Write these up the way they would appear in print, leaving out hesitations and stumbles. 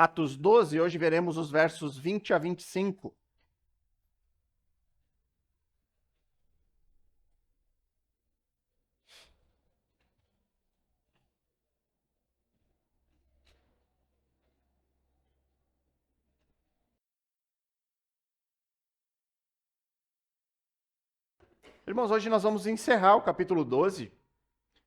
Atos 12, hoje veremos os versos 20 a 25. Irmãos, hoje nós vamos encerrar o capítulo 12,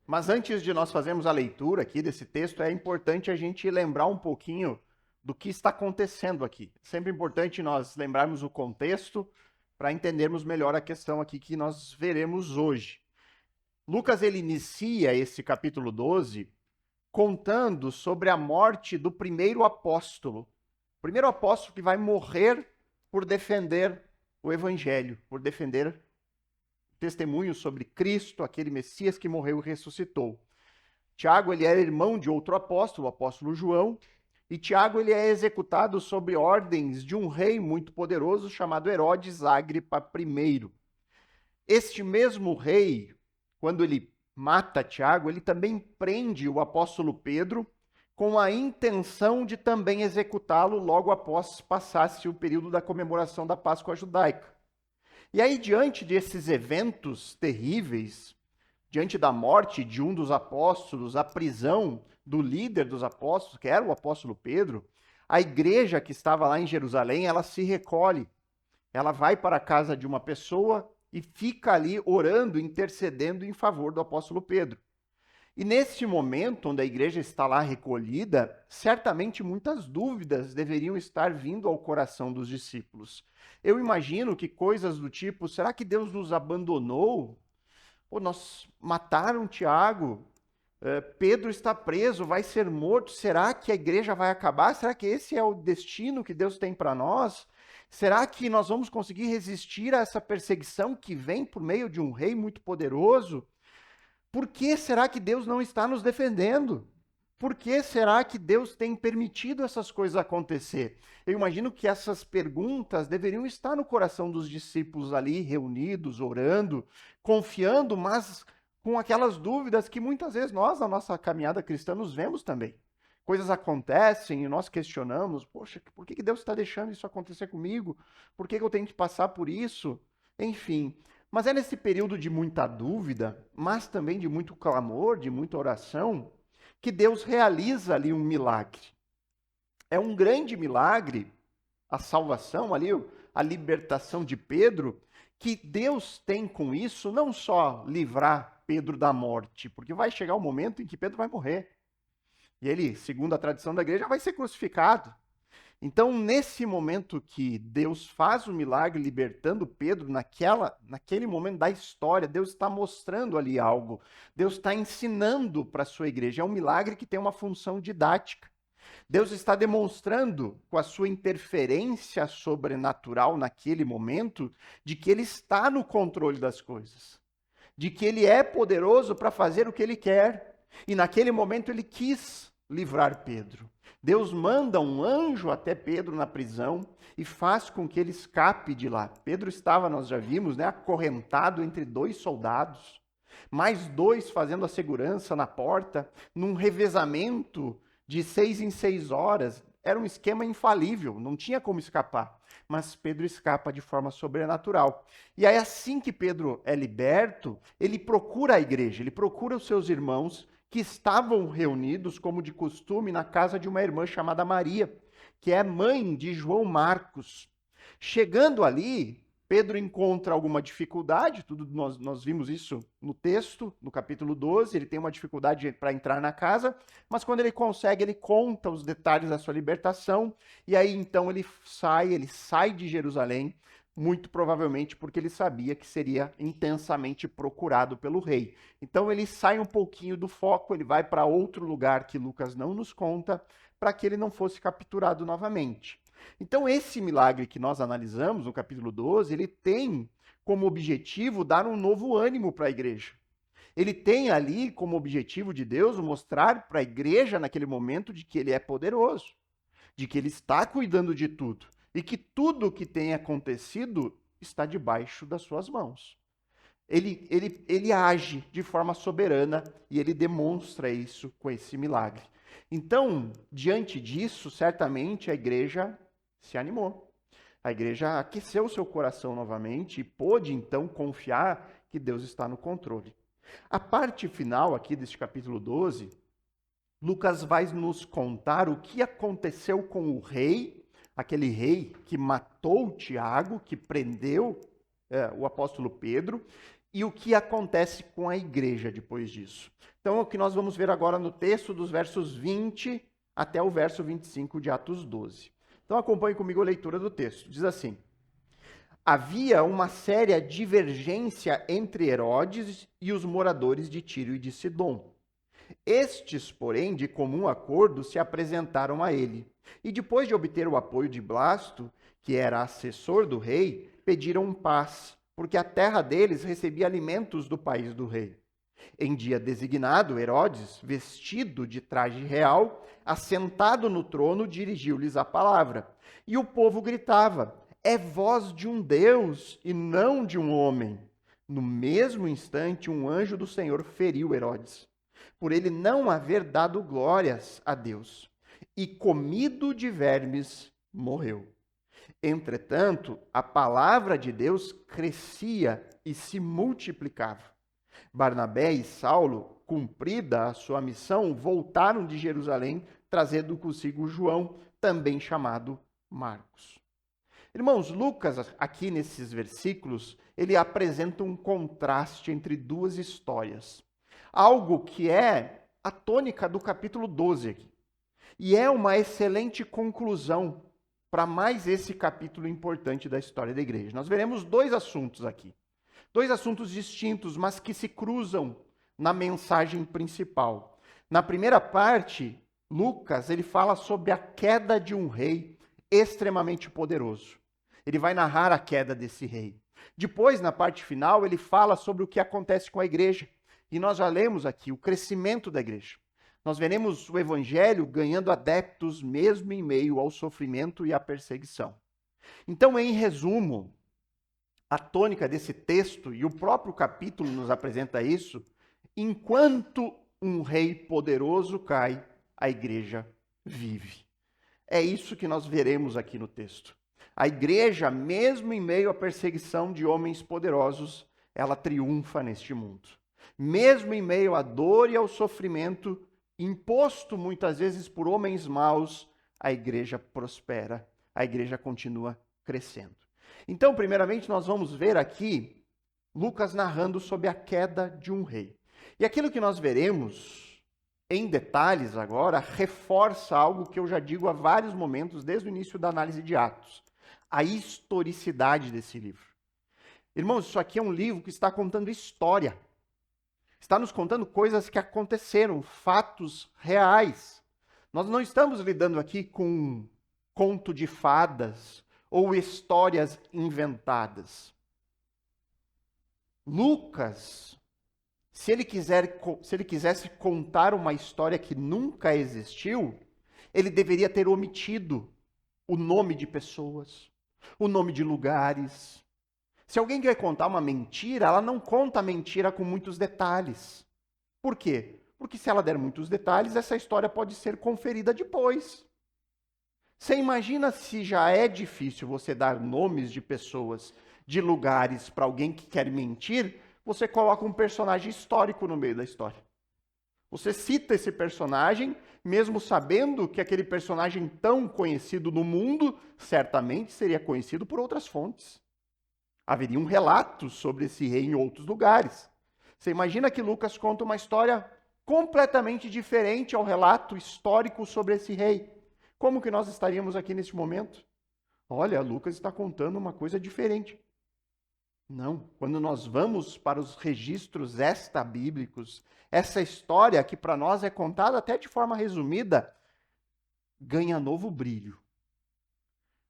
mas antes de nós fazermos a leitura aqui desse texto, é importante a gente lembrar um pouquinho do que está acontecendo aqui. É sempre importante nós lembrarmos o contexto para entendermos melhor a questão aqui que nós veremos hoje. Lucas, ele inicia esse capítulo 12 contando sobre a morte do primeiro apóstolo. O primeiro apóstolo que vai morrer por defender o evangelho, por defender testemunho sobre Cristo, aquele Messias que morreu e ressuscitou. Tiago, ele era irmão de outro apóstolo, o apóstolo João, e Tiago, ele é executado sob ordens de um rei muito poderoso chamado Herodes Agripa I. Este mesmo rei, quando ele mata Tiago, ele também prende o apóstolo Pedro com a intenção de também executá-lo logo após passasse o período da comemoração da Páscoa judaica. E aí, diante desses eventos terríveis, diante da morte de um dos apóstolos, a prisão do líder dos apóstolos, que era o apóstolo Pedro, a igreja que estava lá em Jerusalém, ela se recolhe. Ela vai para a casa de uma pessoa e fica ali orando, intercedendo em favor do apóstolo Pedro. E nesse momento, onde a igreja está lá recolhida, certamente muitas dúvidas deveriam estar vindo ao coração dos discípulos. Eu imagino que coisas do tipo, será que Deus nos abandonou? Ou nós mataram Tiago? Pedro está preso, vai ser morto. Será que a igreja vai acabar? Será que esse é o destino que Deus tem para nós? Será que nós vamos conseguir resistir a essa perseguição que vem por meio de um rei muito poderoso? Por que será que Deus não está nos defendendo? Por que será que Deus tem permitido essas coisas acontecer? Eu imagino que essas perguntas deveriam estar no coração dos discípulos ali, reunidos, orando, confiando, mas com aquelas dúvidas que muitas vezes nós, na nossa caminhada cristã, nos vemos também. Coisas acontecem e nós questionamos, poxa, por que Deus está deixando isso acontecer comigo? Por que eu tenho que passar por isso? Enfim, mas é nesse período de muita dúvida, mas também de muito clamor, de muita oração, que Deus realiza ali um milagre. É um grande milagre, a salvação ali, a libertação de Pedro, que Deus tem com isso não só livrar Pedro da morte, porque vai chegar o momento em que Pedro vai morrer. E ele, segundo a tradição da igreja, vai ser crucificado. Então, nesse momento que Deus faz o milagre libertando Pedro, naquele momento da história, Deus está mostrando ali algo. Deus está ensinando para a sua igreja. É um milagre que tem uma função didática. Deus está demonstrando, com a sua interferência sobrenatural naquele momento, de que Ele está no controle das coisas. De que Ele é poderoso para fazer o que Ele quer. E naquele momento Ele quis livrar Pedro. Deus manda um anjo até Pedro na prisão e faz com que ele escape de lá. Pedro estava, nós já vimos, acorrentado entre dois soldados, mais dois fazendo a segurança na porta, num revezamento de 6 em 6 horas. Era um esquema infalível, não tinha como escapar. Mas Pedro escapa de forma sobrenatural. E aí, assim que Pedro é liberto, ele procura a igreja, ele procura os seus irmãos que estavam reunidos, como de costume, na casa de uma irmã chamada Maria, que é mãe de João Marcos. Chegando ali, Pedro encontra alguma dificuldade, nós vimos isso no texto, no capítulo 12, ele tem uma dificuldade para entrar na casa, mas quando ele consegue, ele conta os detalhes da sua libertação, e aí então ele sai de Jerusalém, muito provavelmente porque ele sabia que seria intensamente procurado pelo rei. Então ele sai um pouquinho do foco, ele vai para outro lugar que Lucas não nos conta, para que ele não fosse capturado novamente. Então esse milagre que nós analisamos no capítulo 12, ele tem como objetivo dar um novo ânimo para a igreja. Ele tem ali como objetivo de Deus mostrar para a igreja naquele momento de que ele é poderoso, de que ele está cuidando de tudo e que tudo o que tem acontecido está debaixo das suas mãos. ele age de forma soberana e ele demonstra isso com esse milagre. Então, diante disso, certamente a igreja se animou. A igreja aqueceu seu coração novamente e pôde então confiar que Deus está no controle. A parte final aqui deste capítulo 12, Lucas vai nos contar o que aconteceu com o rei, aquele rei que matou Tiago, que prendeu o apóstolo Pedro, e o que acontece com a igreja depois disso. Então, é o que nós vamos ver agora no texto dos versos 20 até o verso 25 de Atos 12. Então, acompanhe comigo a leitura do texto. Diz assim: havia uma séria divergência entre Herodes e os moradores de Tiro e de Sidom. Estes, porém, de comum acordo, se apresentaram a ele. E depois de obter o apoio de Blasto, que era assessor do rei, pediram paz, porque a terra deles recebia alimentos do país do rei. Em dia designado, Herodes, vestido de traje real, assentado no trono, dirigiu-lhes a palavra. E o povo gritava: é voz de um Deus e não de um homem. No mesmo instante, um anjo do Senhor feriu Herodes, por ele não haver dado glórias a Deus, e comido de vermes, morreu. Entretanto, a palavra de Deus crescia e se multiplicava. Barnabé e Saulo, cumprida a sua missão, voltaram de Jerusalém, trazendo consigo João, também chamado Marcos. Irmãos, Lucas, aqui nesses versículos, ele apresenta um contraste entre duas histórias. Algo que é a tônica do capítulo 12 aqui. E é uma excelente conclusão para mais esse capítulo importante da história da igreja. Nós veremos dois assuntos aqui. Dois assuntos distintos, mas que se cruzam na mensagem principal. Na primeira parte, Lucas, ele fala sobre a queda de um rei extremamente poderoso. Ele vai narrar a queda desse rei. Depois, na parte final, ele fala sobre o que acontece com a igreja. E nós já lemos aqui o crescimento da igreja. Nós veremos o evangelho ganhando adeptos mesmo em meio ao sofrimento e à perseguição. Então, em resumo, a tônica desse texto, e o próprio capítulo nos apresenta isso, enquanto um rei poderoso cai, a igreja vive. É isso que nós veremos aqui no texto. A igreja, mesmo em meio à perseguição de homens poderosos, ela triunfa neste mundo. Mesmo em meio à dor e ao sofrimento, imposto muitas vezes por homens maus, a igreja prospera, a igreja continua crescendo. Então, primeiramente, nós vamos ver aqui Lucas narrando sobre a queda de um rei. E aquilo que nós veremos em detalhes agora reforça algo que eu já digo há vários momentos, desde o início da análise de Atos: a historicidade desse livro. Irmãos, isso aqui é um livro que está contando história. Está nos contando coisas que aconteceram, fatos reais. Nós não estamos lidando aqui com um conto de fadas ou histórias inventadas. Lucas, se ele quisesse contar uma história que nunca existiu, ele deveria ter omitido o nome de pessoas, o nome de lugares. Se alguém quer contar uma mentira, ela não conta a mentira com muitos detalhes. Por quê? Porque se ela der muitos detalhes, essa história pode ser conferida depois. Você imagina se já é difícil você dar nomes de pessoas, de lugares para alguém que quer mentir, você coloca um personagem histórico no meio da história. Você cita esse personagem, mesmo sabendo que aquele personagem tão conhecido no mundo, certamente seria conhecido por outras fontes. Haveria um relato sobre esse rei em outros lugares. Você imagina que Lucas conta uma história completamente diferente ao relato histórico sobre esse rei. Como que nós estaríamos aqui neste momento? Olha, Lucas está contando uma coisa diferente. Não, quando nós vamos para os registros extra-bíblicos, essa história que para nós é contada até de forma resumida, ganha novo brilho.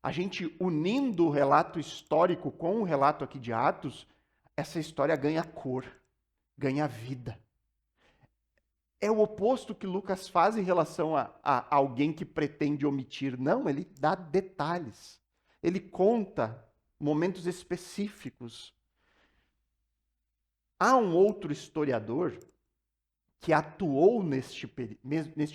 A gente unindo o relato histórico com o relato aqui de Atos, essa história ganha cor, ganha vida. É o oposto que Lucas faz em relação a alguém que pretende omitir. Não, ele dá detalhes. Ele conta momentos específicos. Há um outro historiador que atuou neste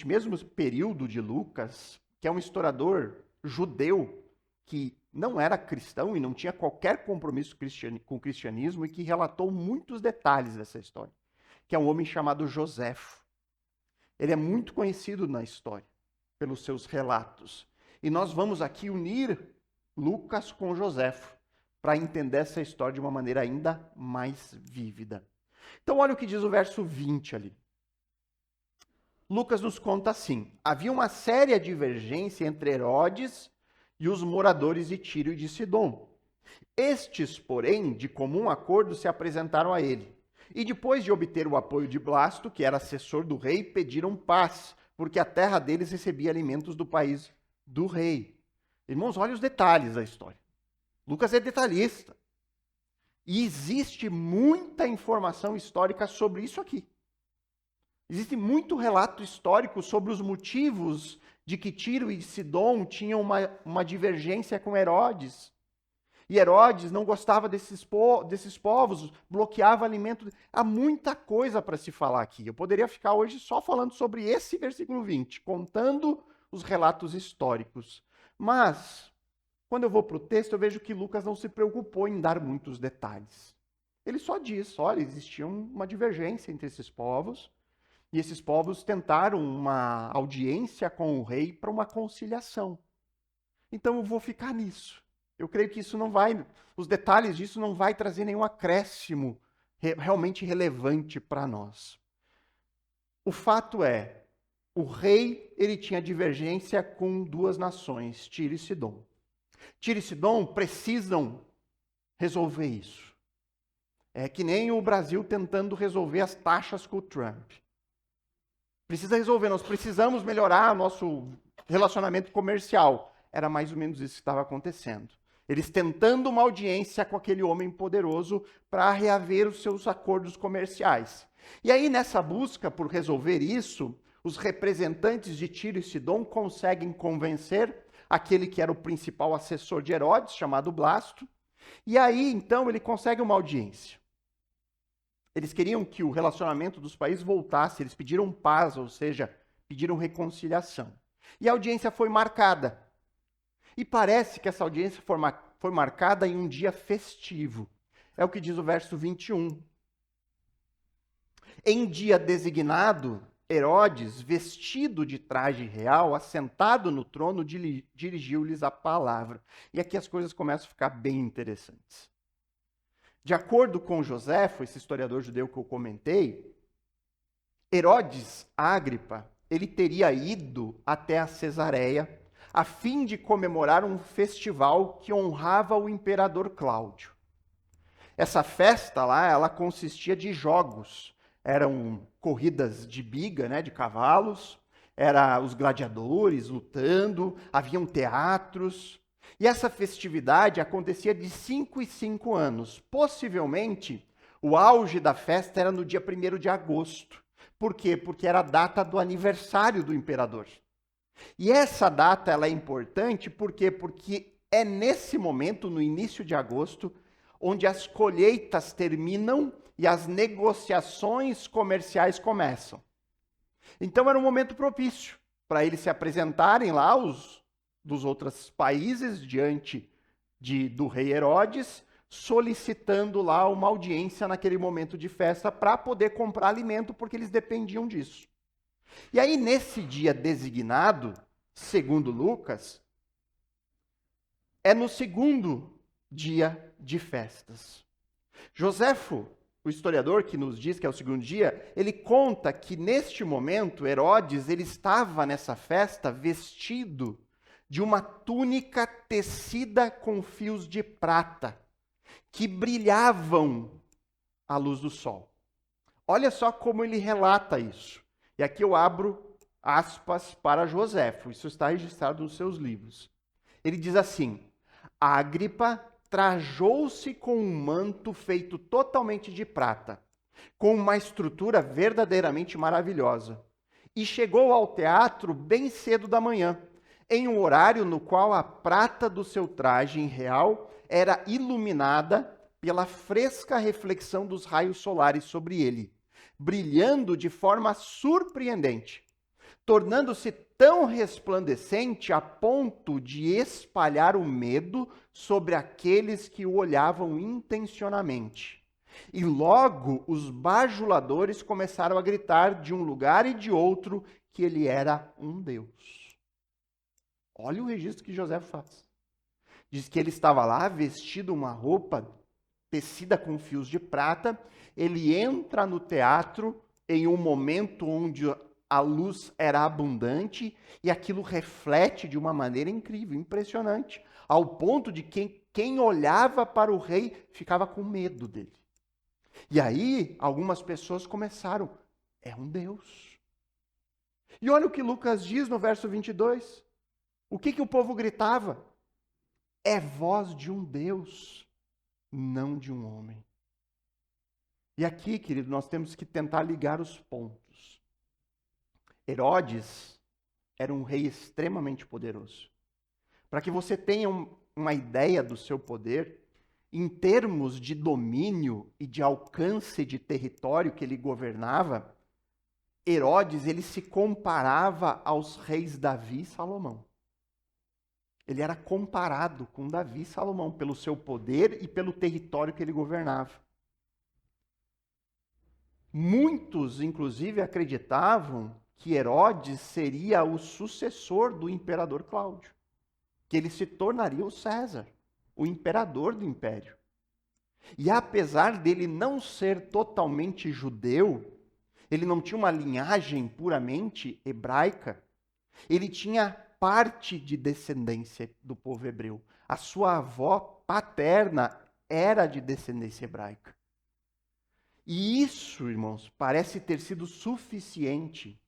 mesmo período de Lucas, que é um historiador judeu que não era cristão e não tinha qualquer compromisso com o cristianismo e que relatou muitos detalhes dessa história, que é um homem chamado Joséfo. Ele é muito conhecido na história pelos seus relatos. E nós vamos aqui unir Lucas com Joséfo para entender essa história de uma maneira ainda mais vívida. Então olha o que diz o verso 20 ali. Lucas nos conta assim: havia uma séria divergência entre Herodes e os moradores de Tiro e de Sidom. Estes, porém, de comum acordo, se apresentaram a ele. E depois de obter o apoio de Blasto, que era assessor do rei, pediram paz, porque a terra deles recebia alimentos do país do rei. Irmãos, olha os detalhes da história. Lucas é detalhista. E existe muita informação histórica sobre isso aqui. Existe muito relato histórico sobre os motivos de que Tiro e Sidom tinham uma divergência com Herodes. E Herodes não gostava desses povos, bloqueava alimento. Há muita coisa para se falar aqui. Eu poderia ficar hoje só falando sobre esse versículo 20, contando os relatos históricos. Mas, quando eu vou para o texto, eu vejo que Lucas não se preocupou em dar muitos detalhes. Ele só diz, olha, existia uma divergência entre esses povos, e esses povos tentaram uma audiência com o rei para uma conciliação. Então eu vou ficar nisso. Eu creio que isso não vai, os detalhes disso não vai trazer nenhum acréscimo realmente relevante para nós. O fato é, o rei, ele tinha divergência com duas nações, Tiro e Sidom. Tiro e Sidom precisam resolver isso. É que nem o Brasil tentando resolver as taxas com o Trump. Precisa resolver, nós precisamos melhorar nosso relacionamento comercial. Era mais ou menos isso que estava acontecendo. Eles tentando uma audiência com aquele homem poderoso para reaver os seus acordos comerciais. E aí, nessa busca por resolver isso, os representantes de Tiro e Sidom conseguem convencer aquele que era o principal assessor de Herodes, chamado Blasto. E aí, então, ele consegue uma audiência. Eles queriam que o relacionamento dos países voltasse, eles pediram paz, ou seja, pediram reconciliação. E a audiência foi marcada. E parece que essa audiência foi marcada em um dia festivo. É o que diz o verso 21. Em dia designado, Herodes, vestido de traje real, assentado no trono, dirigiu-lhes a palavra. E aqui as coisas começam a ficar bem interessantes. De acordo com Joséfo, esse historiador judeu que eu comentei, Herodes Ágripa, ele teria ido até a Cesareia a fim de comemorar um festival que honrava o imperador Cláudio. Essa festa lá, ela consistia de jogos. Eram corridas de biga, né, de cavalos, eram os gladiadores lutando, haviam teatros. E essa festividade acontecia de 5 em 5 anos. Possivelmente, o auge da festa era no dia 1º de agosto. Por quê? Porque era a data do aniversário do imperador. E essa data ela é importante por quê? Porque é nesse momento, no início de agosto, onde as colheitas terminam e as negociações comerciais começam. Então era um momento propício para eles se apresentarem lá, dos outros países, diante do rei Herodes, solicitando lá uma audiência naquele momento de festa para poder comprar alimento, porque eles dependiam disso. E aí, nesse dia designado, segundo Lucas, é no segundo dia de festas. Joséfo, o historiador que nos diz que é o segundo dia, ele conta que neste momento, Herodes, ele estava nessa festa vestido de uma túnica tecida com fios de prata, que brilhavam à luz do sol. Olha só como ele relata isso. E aqui eu abro aspas para Joséfo, isso está registrado nos seus livros. Ele diz assim: Ágripa trajou-se com um manto feito totalmente de prata, com uma estrutura verdadeiramente maravilhosa, e chegou ao teatro bem cedo da manhã, em um horário no qual a prata do seu traje em real era iluminada pela fresca reflexão dos raios solares sobre ele, brilhando de forma surpreendente, tornando-se tão resplandecente a ponto de espalhar o medo sobre aqueles que o olhavam intencionalmente. E logo os bajuladores começaram a gritar de um lugar e de outro que ele era um deus. Olha o registro que José faz. Diz que ele estava lá vestido uma roupa tecida com fios de prata. Ele entra no teatro em um momento onde a luz era abundante e aquilo reflete de uma maneira incrível, impressionante, ao ponto de quem olhava para o rei ficava com medo dele. E aí, algumas pessoas começaram, é um Deus. E olha o que Lucas diz no verso 22. O que o povo gritava? É voz de um Deus, não de um homem. E aqui, querido, nós temos que tentar ligar os pontos. Herodes era um rei extremamente poderoso. Para que você tenha uma ideia do seu poder, em termos de domínio e de alcance de território que ele governava, Herodes ele se comparava aos reis Davi e Salomão. Ele era comparado com Davi e Salomão pelo seu poder e pelo território que ele governava. Muitos, inclusive, acreditavam que Herodes seria o sucessor do imperador Cláudio, que ele se tornaria o César, o imperador do império. E apesar dele não ser totalmente judeu, ele não tinha uma linhagem puramente hebraica, ele tinha parte de descendência do povo hebreu. A sua avó paterna era de descendência hebraica. E isso, irmãos, parece ter sido suficiente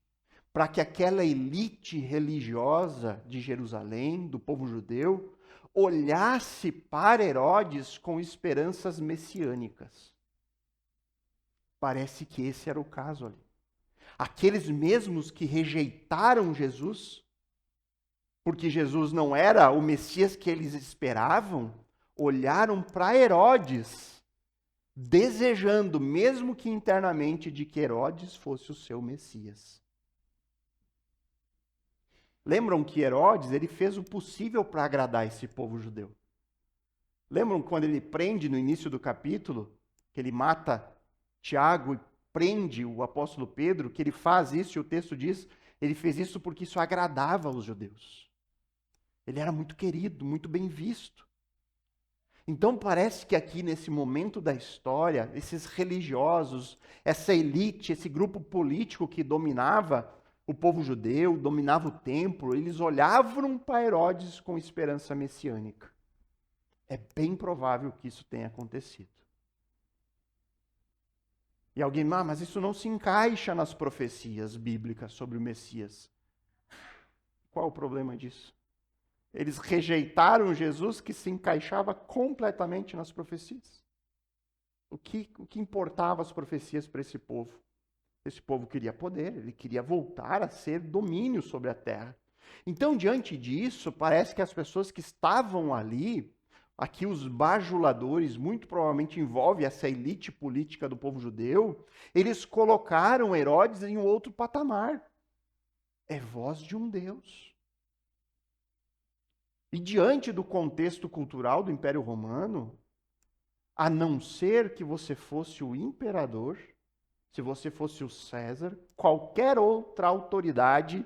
para que aquela elite religiosa de Jerusalém, do povo judeu, olhasse para Herodes com esperanças messiânicas. Parece que esse era o caso ali. Aqueles mesmos que rejeitaram Jesus, porque Jesus não era o Messias que eles esperavam, olharam para Herodes, desejando, mesmo que internamente, de que Herodes fosse o seu Messias. Lembram que Herodes ele fez o possível para agradar esse povo judeu? Lembram quando ele prende no início do capítulo, que ele mata Tiago e prende o apóstolo Pedro, que ele faz isso, e o texto diz, ele fez isso porque isso agradava aos judeus. Ele era muito querido, muito bem visto. Então parece que aqui nesse momento da história, esses religiosos, essa elite, esse grupo político que dominava o povo judeu, dominava o templo, eles olhavam para Herodes com esperança messiânica. É bem provável que isso tenha acontecido. E alguém, mas isso não se encaixa nas profecias bíblicas sobre o Messias. Qual o problema disso? Eles rejeitaram Jesus que se encaixava completamente nas profecias. O que importava as profecias para esse povo? Esse povo queria poder, ele queria voltar a ser domínio sobre a terra. Então, diante disso, parece que as pessoas que estavam ali, aqui os bajuladores, muito provavelmente envolve essa elite política do povo judeu, eles colocaram Herodes em um outro patamar. É voz de um Deus. E diante do contexto cultural do Império Romano, a não ser que você fosse o imperador, se você fosse o César, qualquer outra autoridade,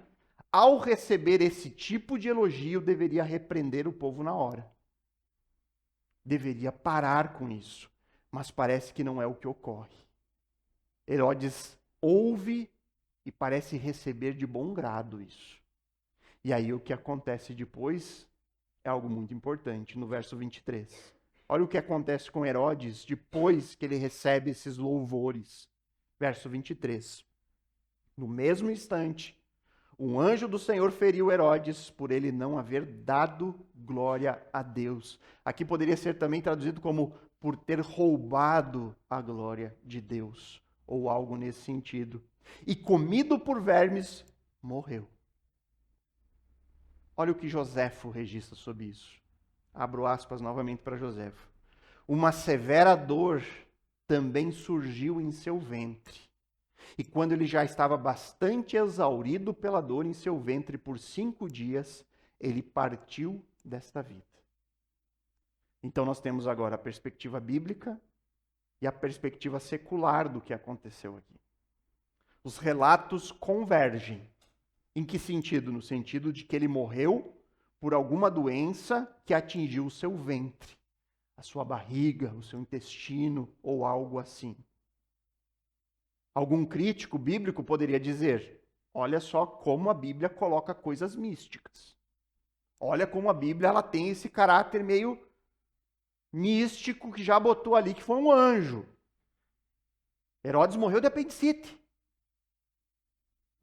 ao receber esse tipo de elogio, deveria repreender o povo na hora. Deveria parar com isso. Mas parece que não é o que ocorre. Herodes ouve e parece receber de bom grado isso. E aí o que acontece depois é algo muito importante, no verso 23. Olha o que acontece com Herodes depois que ele recebe esses louvores. Verso 23. No mesmo instante, um anjo do Senhor feriu Herodes por ele não haver dado glória a Deus. Aqui poderia ser também traduzido como por ter roubado a glória de Deus, ou algo nesse sentido. E comido por vermes, morreu. Olha o que Joséfo registra sobre isso. Abro aspas novamente para Joséfo. uma severa dor também surgiu em seu ventre. E quando ele já estava bastante exaurido pela dor em seu ventre por 5 dias, ele partiu desta vida. Então nós temos agora a perspectiva bíblica e a perspectiva secular do que aconteceu aqui. Os relatos convergem. Em que sentido? No sentido de que ele morreu por alguma doença que atingiu o seu ventre, a sua barriga, o seu intestino ou algo assim. Algum crítico bíblico poderia dizer: olha só como a Bíblia coloca coisas místicas. Olha como a Bíblia ela tem esse caráter meio místico que já botou ali que foi um anjo. Herodes morreu de apendicite.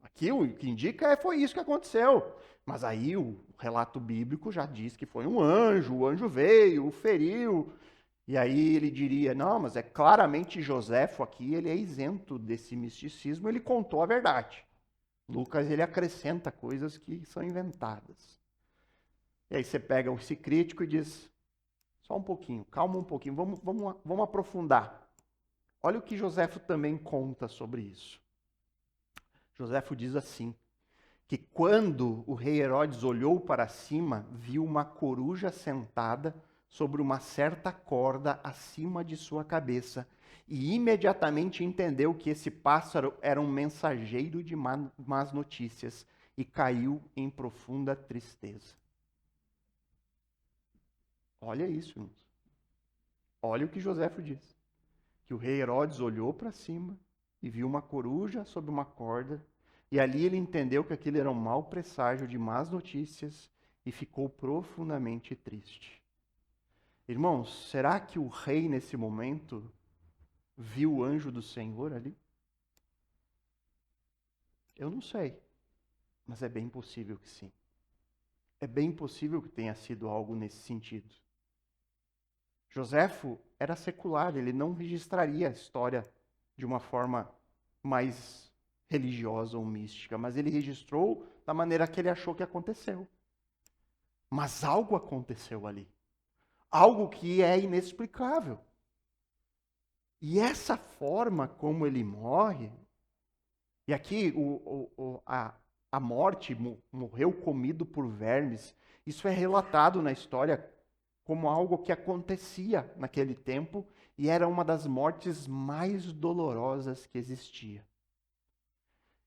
Aqui o que indica foi isso que aconteceu. Mas aí o relato bíblico já diz que foi um anjo, o anjo veio, o feriu. E aí ele diria, não, mas é claramente Joséfo aqui, ele é isento desse misticismo, ele contou a verdade. Lucas, ele acrescenta coisas que são inventadas. E aí você pega esse crítico e diz, só um pouquinho, calma um pouquinho, vamos aprofundar. Olha o que Joséfo também conta sobre isso. Joséfo diz assim, que quando o rei Herodes olhou para cima, viu uma coruja sentada sobre uma certa corda acima de sua cabeça, e imediatamente entendeu que esse pássaro era um mensageiro de más notícias, e caiu em profunda tristeza. Olha isso, irmãos. Olha o que Joséfo diz. Que o rei Herodes olhou para cima e viu uma coruja sob uma corda, e ali ele entendeu que aquilo era um mau presságio de más notícias e ficou profundamente triste. Irmãos, será que o rei nesse momento viu o anjo do Senhor ali? Eu não sei, mas é bem possível que sim. É bem possível que tenha sido algo nesse sentido. Joséfo era secular, ele não registraria a história de uma forma mais religiosa ou mística, mas ele registrou da maneira que ele achou que aconteceu. Mas algo aconteceu ali. Algo que é inexplicável. E essa forma como ele morre, e aqui a morte, morreu comido por vermes, isso é relatado na história como algo que acontecia naquele tempo e era uma das mortes mais dolorosas que existia.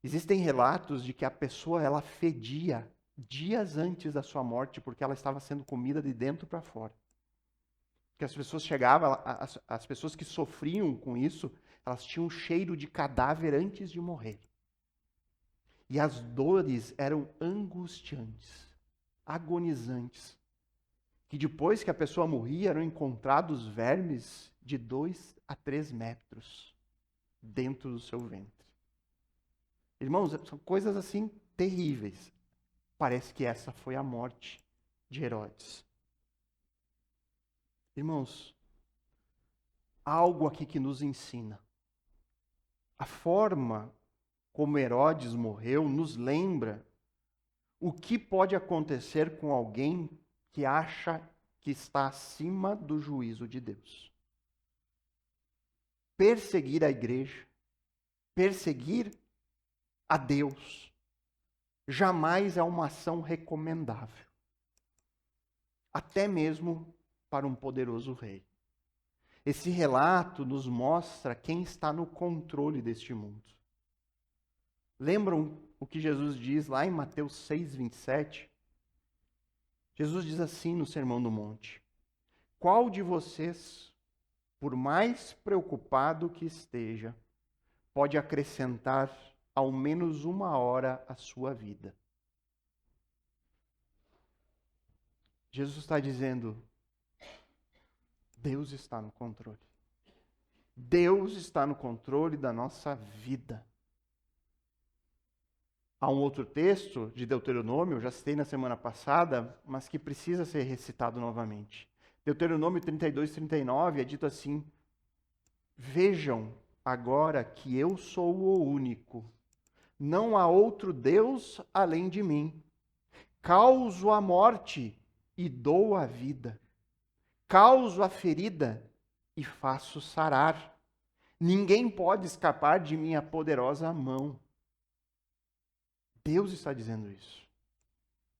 Existem relatos de que a pessoa ela fedia dias antes da sua morte porque ela estava sendo comida de dentro para fora. Que as pessoas chegavam, as pessoas que sofriam com isso, elas tinham um cheiro de cadáver antes de morrer. E as dores eram angustiantes, agonizantes. Que depois que a pessoa morria, eram encontrados vermes de 2 a 3 metros dentro do seu ventre. Irmãos, são coisas assim terríveis. Parece que essa foi a morte de Herodes. Irmãos, algo aqui que nos ensina. A forma como Herodes morreu nos lembra o que pode acontecer com alguém que acha que está acima do juízo de Deus. Perseguir a igreja, perseguir a Deus, jamais é uma ação recomendável. Até mesmo para um poderoso rei. Esse relato nos mostra quem está no controle deste mundo. Lembram o que Jesus diz lá em Mateus 6:27? Jesus diz assim no Sermão do Monte: qual de vocês, por mais preocupado que esteja, pode acrescentar ao menos 1 hora à sua vida? Jesus está dizendo, Deus está no controle. Deus está no controle da nossa vida. Há um outro texto de Deuteronômio, eu já citei na semana passada, mas que precisa ser recitado novamente. Deuteronômio 32:39 é dito assim: vejam agora que eu sou o único, não há outro Deus além de mim. Causo a morte e dou a vida. Causo a ferida e faço sarar. Ninguém pode escapar de minha poderosa mão. Deus está dizendo isso.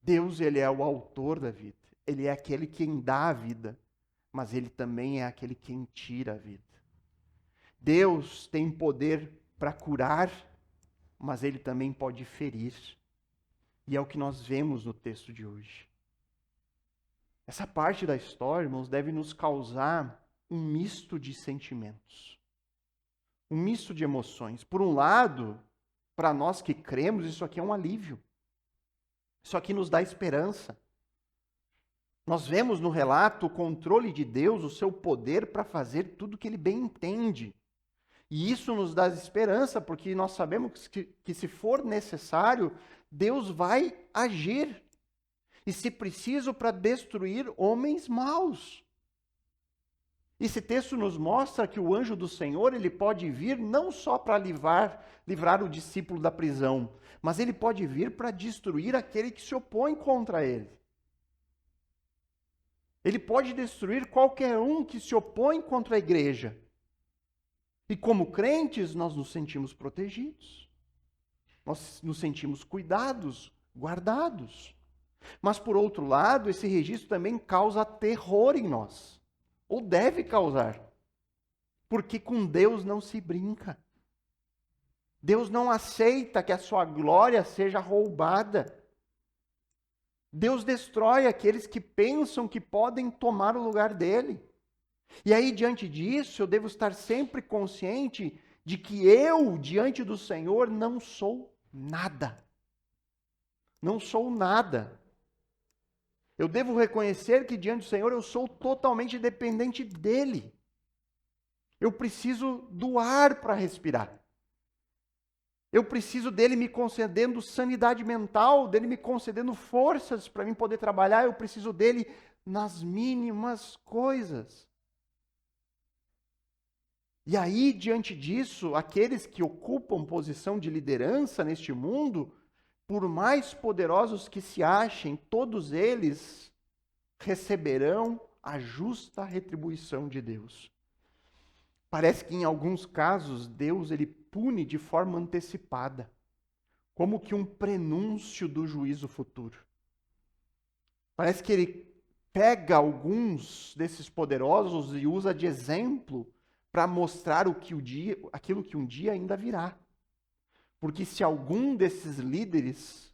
Deus, ele é o autor da vida. Ele é aquele quem dá a vida, mas ele também é aquele quem tira a vida. Deus tem poder para curar, mas ele também pode ferir. E é o que nós vemos no texto de hoje. Essa parte da história, irmãos, deve nos causar um misto de sentimentos. Um misto de emoções. Por um lado, para nós que cremos, isso aqui é um alívio. Isso aqui nos dá esperança. Nós vemos no relato o controle de Deus, o seu poder para fazer tudo o que ele bem entende. E isso nos dá esperança, porque nós sabemos que se for necessário, Deus vai agir. E se preciso, para destruir homens maus. Esse texto nos mostra que o anjo do Senhor, ele pode vir não só para livrar o discípulo da prisão, mas ele pode vir para destruir aquele que se opõe contra ele. Ele pode destruir qualquer um que se opõe contra a igreja. E como crentes, nós nos sentimos protegidos. Nós nos sentimos cuidados, guardados. Mas, por outro lado, esse registro também causa terror em nós. Ou deve causar. Porque com Deus não se brinca. Deus não aceita que a sua glória seja roubada. Deus destrói aqueles que pensam que podem tomar o lugar dele. E aí, diante disso, eu devo estar sempre consciente de que eu, diante do Senhor, não sou nada. Não sou nada. Eu devo reconhecer que diante do Senhor eu sou totalmente dependente dele. Eu preciso do ar para respirar. Eu preciso dele me concedendo sanidade mental, dele me concedendo forças para mim poder trabalhar. Eu preciso dele nas mínimas coisas. E aí, diante disso, aqueles que ocupam posição de liderança neste mundo, por mais poderosos que se achem, todos eles receberão a justa retribuição de Deus. Parece que em alguns casos Deus ele pune de forma antecipada, como que um prenúncio do juízo futuro. Parece que ele pega alguns desses poderosos e usa de exemplo para mostrar aquilo que um dia ainda virá. Porque se algum desses líderes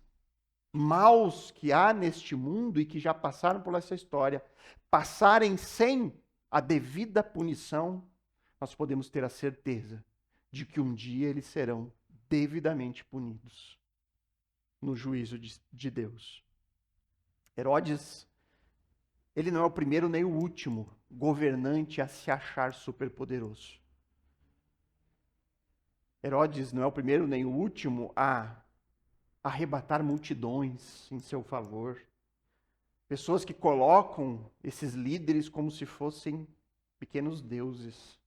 maus que há neste mundo e que já passaram por essa história, passarem sem a devida punição, nós podemos ter a certeza de que um dia eles serão devidamente punidos no juízo de Deus. Herodes, ele não é o primeiro nem o último governante a se achar superpoderoso. Herodes não é o primeiro nem o último a arrebatar multidões em seu favor. Pessoas que colocam esses líderes como se fossem pequenos deuses.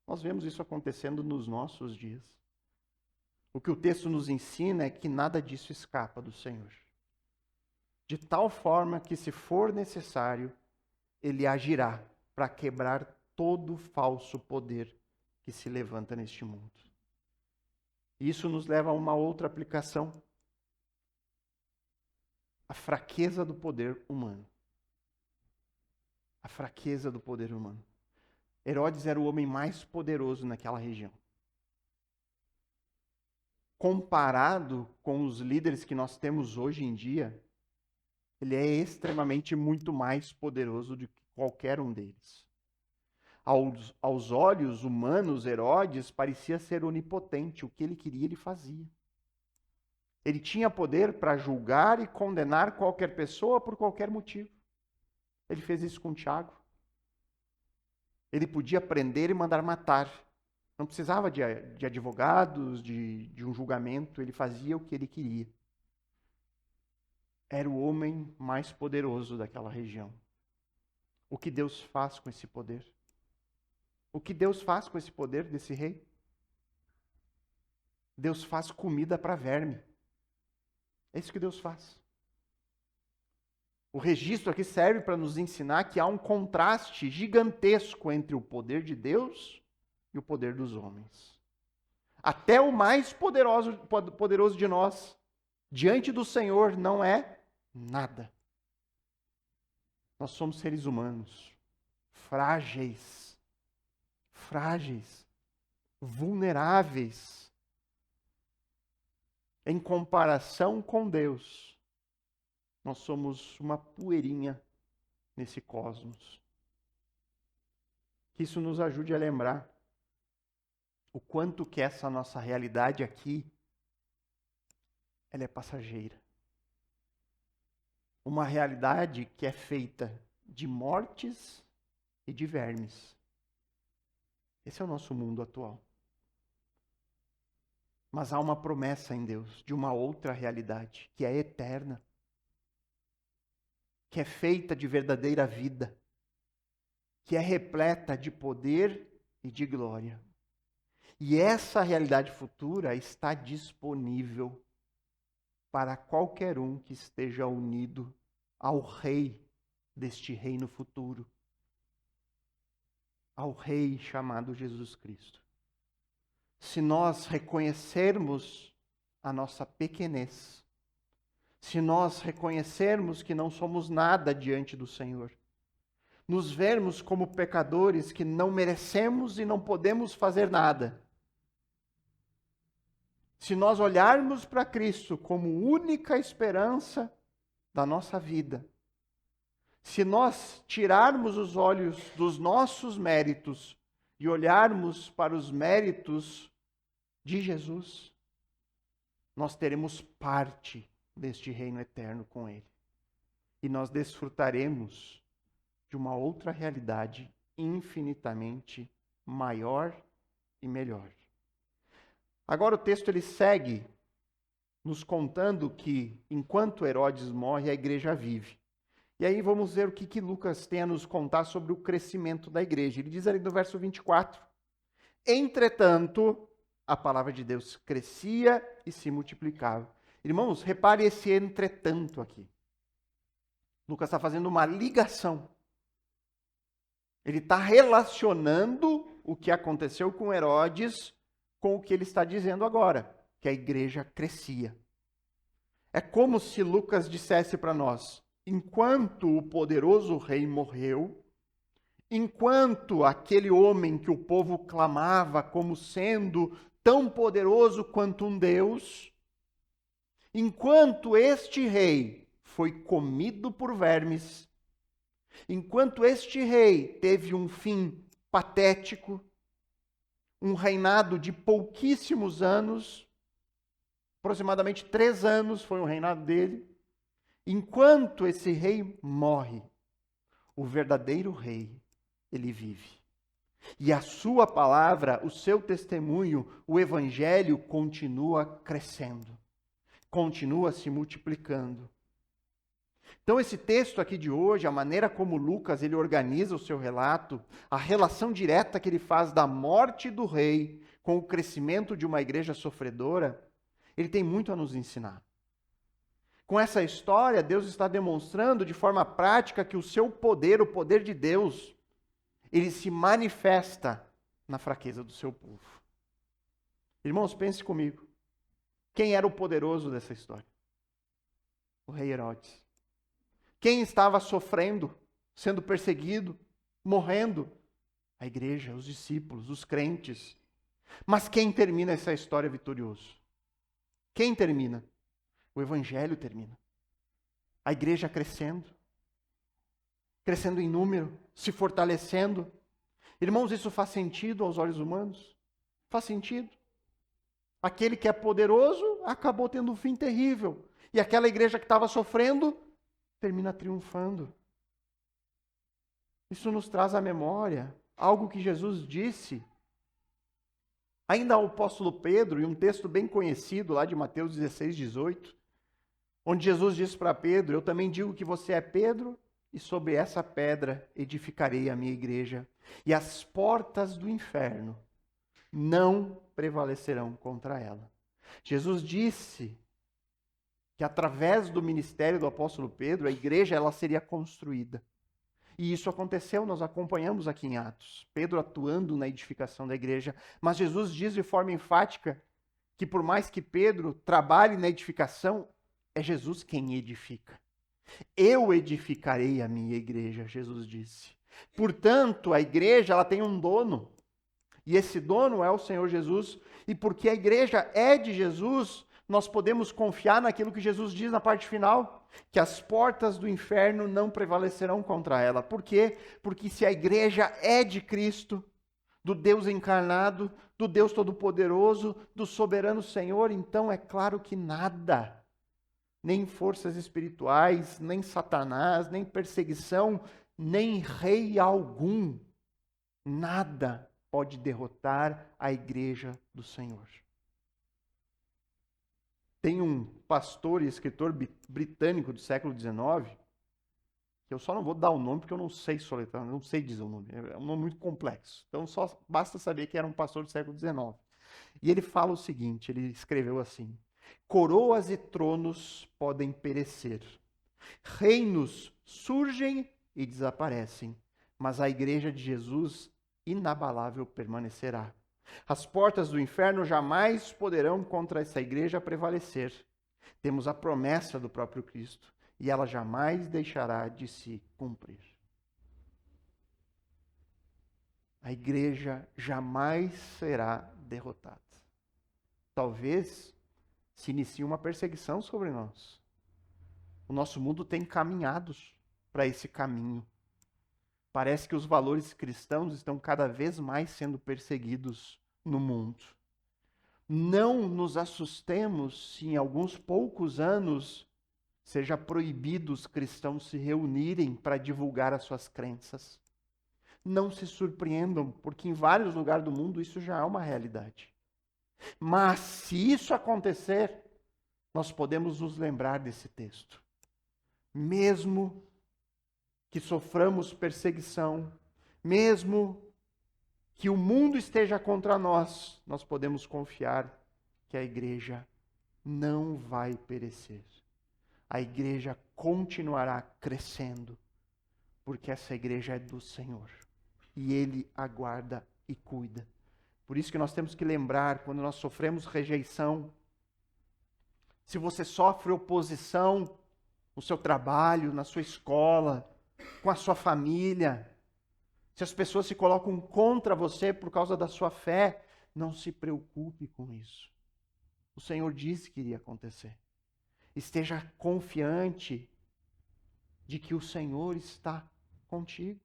Nós vemos isso acontecendo nos nossos dias. O que o texto nos ensina é que nada disso escapa do Senhor. De tal forma que, se for necessário, ele agirá para quebrar todo falso poder que se levanta neste mundo. Isso nos leva a uma outra aplicação. A fraqueza do poder humano. A fraqueza do poder humano. Herodes era o homem mais poderoso naquela região. Comparado com os líderes que nós temos hoje em dia, ele é extremamente muito mais poderoso do que qualquer um deles. Aos olhos humanos, Herodes parecia ser onipotente. O que ele queria, ele fazia. Ele tinha poder para julgar e condenar qualquer pessoa por qualquer motivo. Ele fez isso com Tiago. Ele podia prender e mandar matar. Não precisava de advogados, de um julgamento. Ele fazia o que ele queria. Era o homem mais poderoso daquela região. O que Deus faz com esse poder? O que Deus faz com esse poder desse rei? Deus faz comida para verme. É isso que Deus faz. O registro aqui serve para nos ensinar que há um contraste gigantesco entre o poder de Deus e o poder dos homens. Até o mais poderoso de nós, diante do Senhor, não é nada. Nós somos seres humanos, frágeis, vulneráveis. Em comparação com Deus, nós somos uma poeirinha nesse cosmos. Que isso nos ajude a lembrar o quanto que essa nossa realidade aqui, ela é passageira. Uma realidade que é feita de mortes e de vermes. Esse é o nosso mundo atual. Mas há uma promessa em Deus de uma outra realidade, que é eterna, que é feita de verdadeira vida, que é repleta de poder e de glória. E essa realidade futura está disponível para qualquer um que esteja unido ao Rei deste reino futuro, ao Rei chamado Jesus Cristo. Se nós reconhecermos a nossa pequenez, se nós reconhecermos que não somos nada diante do Senhor, nos vermos como pecadores que não merecemos e não podemos fazer nada, se nós olharmos para Cristo como única esperança da nossa vida, se nós tirarmos os olhos dos nossos méritos e olharmos para os méritos de Jesus, nós teremos parte deste reino eterno com Ele. E nós desfrutaremos de uma outra realidade infinitamente maior e melhor. Agora o texto ele segue nos contando que enquanto Herodes morre, a igreja vive. E aí vamos ver o que Lucas tem a nos contar sobre o crescimento da igreja. Ele diz ali no verso 24: entretanto, a palavra de Deus crescia e se multiplicava. Irmãos, repare esse entretanto aqui. Lucas está fazendo uma ligação. Ele está relacionando o que aconteceu com Herodes com o que ele está dizendo agora, que a igreja crescia. É como se Lucas dissesse para nós: enquanto o poderoso rei morreu, enquanto aquele homem que o povo clamava como sendo tão poderoso quanto um Deus, enquanto este rei foi comido por vermes, enquanto este rei teve um fim patético, um reinado de pouquíssimos anos, aproximadamente 3 anos foi o reinado dele, enquanto esse rei morre, o verdadeiro rei, ele vive. E a sua palavra, o seu testemunho, o evangelho continua crescendo, continua se multiplicando. Então esse texto aqui de hoje, a maneira como Lucas ele organiza o seu relato, a relação direta que ele faz da morte do rei com o crescimento de uma igreja sofredora, ele tem muito a nos ensinar. Com essa história, Deus está demonstrando de forma prática que o seu poder, o poder de Deus, ele se manifesta na fraqueza do seu povo. Irmãos, pense comigo. Quem era o poderoso dessa história? O rei Herodes. Quem estava sofrendo, sendo perseguido, morrendo? A igreja, os discípulos, os crentes. Mas quem termina essa história vitorioso? Quem termina? O evangelho termina. A igreja crescendo em número, se fortalecendo. Irmãos, isso faz sentido aos olhos humanos? Faz sentido. Aquele que é poderoso acabou tendo um fim terrível. E aquela igreja que estava sofrendo termina triunfando. Isso nos traz à memória algo que Jesus disse ainda ao apóstolo Pedro, em um texto bem conhecido lá de Mateus 16, 18, onde Jesus disse para Pedro: eu também digo que você é Pedro, e sobre essa pedra edificarei a minha igreja, e as portas do inferno não prevalecerão contra ela. Jesus disse que através do ministério do apóstolo Pedro, a igreja ela seria construída. E isso aconteceu, nós acompanhamos aqui em Atos, Pedro atuando na edificação da igreja, mas Jesus diz de forma enfática que por mais que Pedro trabalhe na edificação, é Jesus quem edifica. Eu edificarei a minha igreja, Jesus disse. Portanto, a igreja ela tem um dono, e esse dono é o Senhor Jesus, e porque a igreja é de Jesus, nós podemos confiar naquilo que Jesus diz na parte final, que as portas do inferno não prevalecerão contra ela. Por quê? Porque se a igreja é de Cristo, do Deus encarnado, do Deus Todo-Poderoso, do soberano Senhor, então é claro que nada, nem forças espirituais, nem Satanás, nem perseguição, nem rei algum, nada pode derrotar a igreja do Senhor. Tem um pastor e escritor britânico do século XIX, que eu só não vou dar o nome porque eu não sei soletrar, não sei dizer o nome, é um nome muito complexo. Então só basta saber que era um pastor do século XIX. E ele fala o seguinte, ele escreveu assim: coroas e tronos podem perecer, reinos surgem e desaparecem, mas a igreja de Jesus inabalável permanecerá. As portas do inferno jamais poderão contra essa igreja prevalecer. Temos a promessa do próprio Cristo e ela jamais deixará de se cumprir. A igreja jamais será derrotada. Talvez se inicie uma perseguição sobre nós. O nosso mundo tem caminhado para esse caminho. Parece que os valores cristãos estão cada vez mais sendo perseguidos no mundo. Não nos assustemos se em alguns poucos anos seja proibido os cristãos se reunirem para divulgar as suas crenças. Não se surpreendam, porque em vários lugares do mundo isso já é uma realidade. Mas se isso acontecer, nós podemos nos lembrar desse texto. Mesmo que soframos perseguição, mesmo que o mundo esteja contra nós, nós podemos confiar que a igreja não vai perecer. A igreja continuará crescendo, porque essa igreja é do Senhor. E Ele aguarda e cuida. Por isso que nós temos que lembrar, quando nós sofremos rejeição, se você sofre oposição no seu trabalho, na sua escola, com a sua família, se as pessoas se colocam contra você por causa da sua fé, não se preocupe com isso. O Senhor disse que iria acontecer. Esteja confiante de que o Senhor está contigo.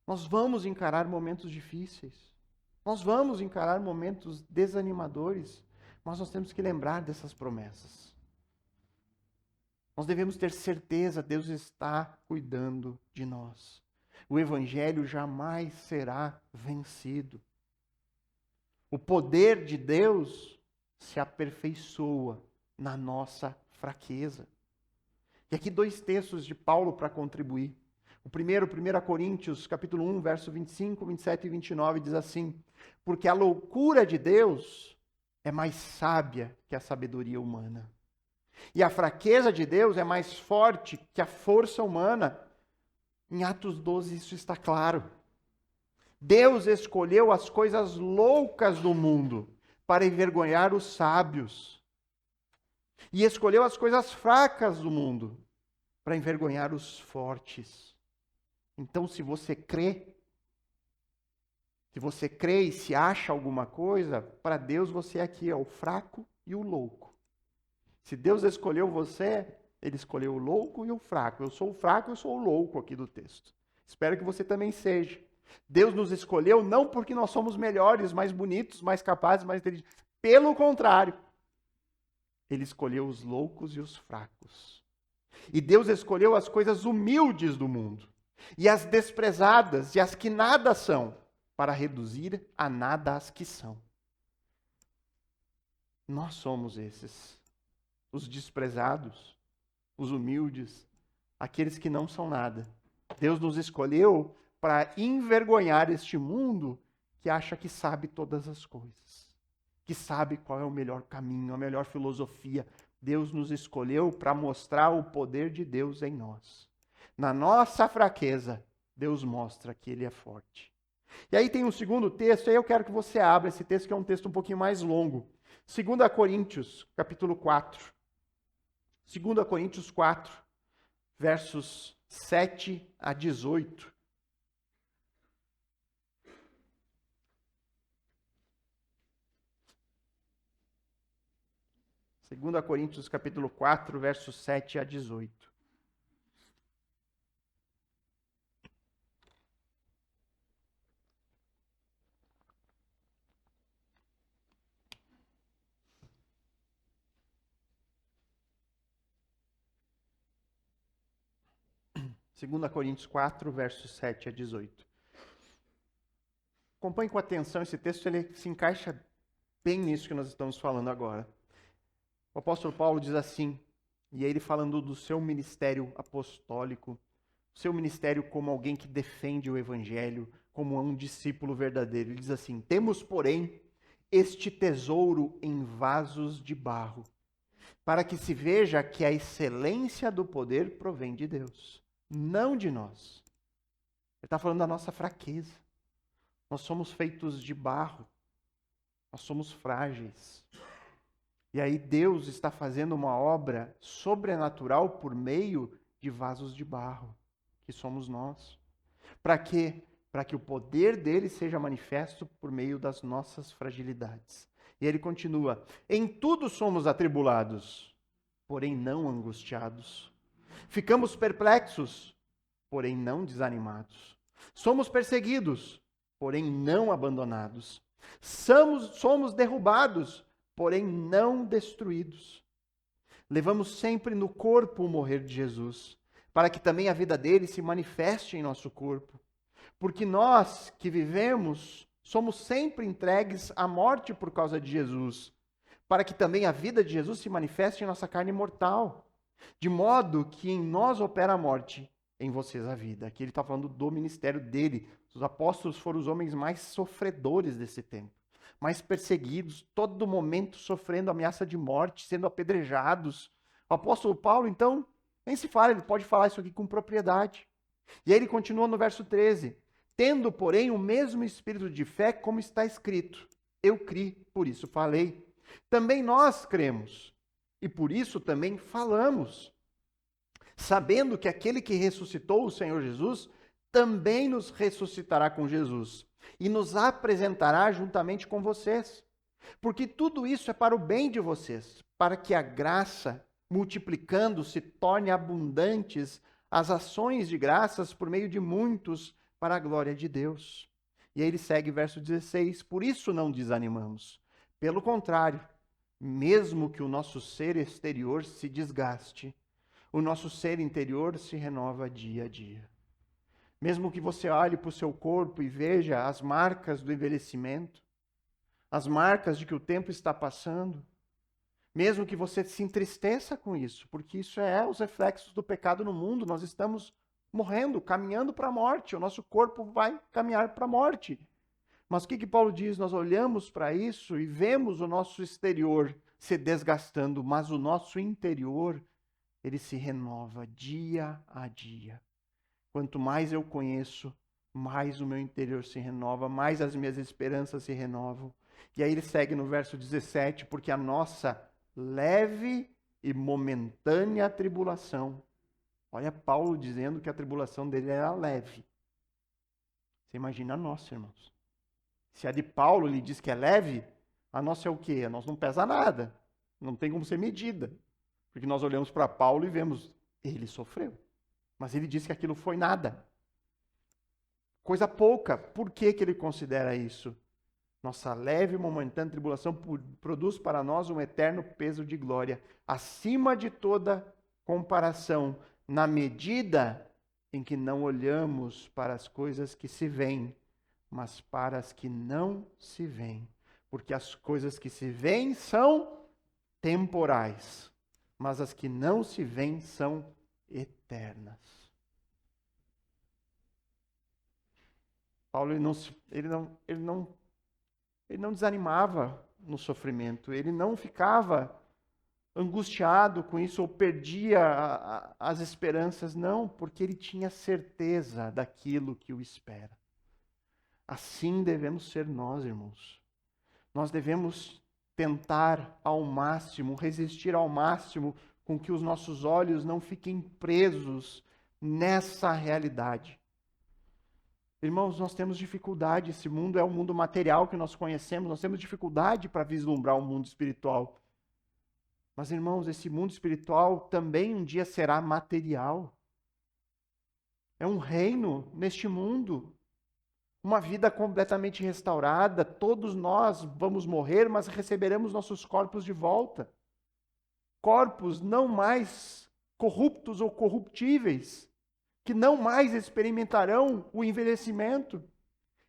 Nós vamos encarar momentos difíceis. Nós vamos encarar momentos desanimadores, mas nós temos que lembrar dessas promessas. Nós devemos ter certeza, Deus está cuidando de nós. O Evangelho jamais será vencido. O poder de Deus se aperfeiçoa na nossa fraqueza. E aqui 2 textos de Paulo para contribuir. O primeiro, 1 Coríntios, capítulo 1, verso 25, 27 e 29, diz assim: porque a loucura de Deus é mais sábia que a sabedoria humana. E a fraqueza de Deus é mais forte que a força humana. Em Atos 12 isso está claro. Deus escolheu as coisas loucas do mundo para envergonhar os sábios. E escolheu as coisas fracas do mundo para envergonhar os fortes. Então, se você crê e se acha alguma coisa, para Deus você aqui é o fraco e o louco. Se Deus escolheu você, Ele escolheu o louco e o fraco. Eu sou o fraco, eu sou o louco aqui do texto. Espero que você também seja. Deus nos escolheu não porque nós somos melhores, mais bonitos, mais capazes, mais inteligentes. Pelo contrário, Ele escolheu os loucos e os fracos. E Deus escolheu as coisas humildes do mundo, e as desprezadas, e as que nada são, para reduzir a nada as que são. Nós somos esses. Os desprezados, os humildes, aqueles que não são nada. Deus nos escolheu para envergonhar este mundo que acha que sabe todas as coisas, que sabe qual é o melhor caminho, a melhor filosofia. Deus nos escolheu para mostrar o poder de Deus em nós. Na nossa fraqueza, Deus mostra que Ele é forte. E aí tem um segundo texto, aí eu quero que você abra esse texto, que é um texto um pouquinho mais longo. 2 Coríntios, capítulo 4. 2 Coríntios 4, versos 7 a 18. 2 Coríntios, capítulo 4, versos 7 a 18. Segunda Coríntios 4, versos 7 a 18. Acompanhe com atenção esse texto, ele se encaixa bem nisso que nós estamos falando agora. O apóstolo Paulo diz assim, e ele falando do seu ministério apostólico, seu ministério como alguém que defende o evangelho, como um discípulo verdadeiro. Ele diz assim: temos, porém, este tesouro em vasos de barro, para que se veja que a excelência do poder provém de Deus, não de nós. Ele está falando da nossa fraqueza. Nós somos feitos de barro, nós somos frágeis. E aí Deus está fazendo uma obra sobrenatural por meio de vasos de barro, que somos nós. Para quê? Para que o poder dele seja manifesto por meio das nossas fragilidades. E ele continua: em tudo somos atribulados, porém não angustiados. Ficamos perplexos, porém não desanimados. Somos perseguidos, porém não abandonados. Somos derrubados, porém não destruídos. Levamos sempre no corpo o morrer de Jesus, para que também a vida dele se manifeste em nosso corpo. Porque nós que vivemos somos sempre entregues à morte por causa de Jesus, para que também a vida de Jesus se manifeste em nossa carne mortal. De modo que em nós opera a morte, em vocês a vida. Aqui ele está falando do ministério dele. Os apóstolos foram os homens mais sofredores desse tempo, mais perseguidos, todo momento sofrendo ameaça de morte, sendo apedrejados. O apóstolo Paulo, então, nem se fala, ele pode falar isso aqui com propriedade. E aí ele continua no verso 13. Tendo, porém, o mesmo espírito de fé, como está escrito: eu criei, por isso falei. Também nós cremos, e por isso também falamos, sabendo que aquele que ressuscitou o Senhor Jesus também nos ressuscitará com Jesus e nos apresentará juntamente com vocês. Porque tudo isso é para o bem de vocês, para que a graça, multiplicando, se torne abundantes as ações de graças por meio de muitos, para a glória de Deus. E aí ele segue verso 16: por isso não desanimamos. Pelo contrário, mesmo que o nosso ser exterior se desgaste, o nosso ser interior se renova dia a dia. Mesmo que você olhe para o seu corpo e veja as marcas do envelhecimento, as marcas de que o tempo está passando, mesmo que você se entristeça com isso, porque isso é os reflexos do pecado no mundo, nós estamos morrendo, caminhando para a morte, o nosso corpo vai caminhar para a morte. Mas o que Paulo diz? Nós olhamos para isso e vemos o nosso exterior se desgastando, mas o nosso interior, ele se renova dia a dia. Quanto mais eu conheço, mais o meu interior se renova, mais as minhas esperanças se renovam. E aí ele segue no verso 17, porque a nossa leve e momentânea tribulação. Olha Paulo dizendo que a tribulação dele era leve. Você imagina a nossa, irmãos. Se a de Paulo ele diz que é leve, a nossa é o quê? A nossa não pesa nada. Não tem como ser medida. Porque nós olhamos para Paulo e vemos, ele sofreu. Mas ele disse que aquilo foi nada. Coisa pouca. Por que ele considera isso? Nossa leve e momentânea tribulação produz para nós um eterno peso de glória, acima de toda comparação, na medida em que não olhamos para as coisas que se veem, mas para as que não se veem. Porque as coisas que se veem são temporais, mas as que não se veem são eternas. Paulo ele não desanimava no sofrimento, ele não ficava angustiado com isso ou perdia as esperanças. Não, porque ele tinha certeza daquilo que o espera. Assim devemos ser nós, irmãos. Nós devemos tentar ao máximo, resistir ao máximo, com que os nossos olhos não fiquem presos nessa realidade. Irmãos, nós temos dificuldade, esse mundo é o mundo material que nós conhecemos, nós temos dificuldade para vislumbrar o mundo espiritual. Mas, irmãos, esse mundo espiritual também um dia será material. É um reino neste mundo. Uma vida completamente restaurada, todos nós vamos morrer, mas receberemos nossos corpos de volta. Corpos não mais corruptos ou corruptíveis, que não mais experimentarão o envelhecimento.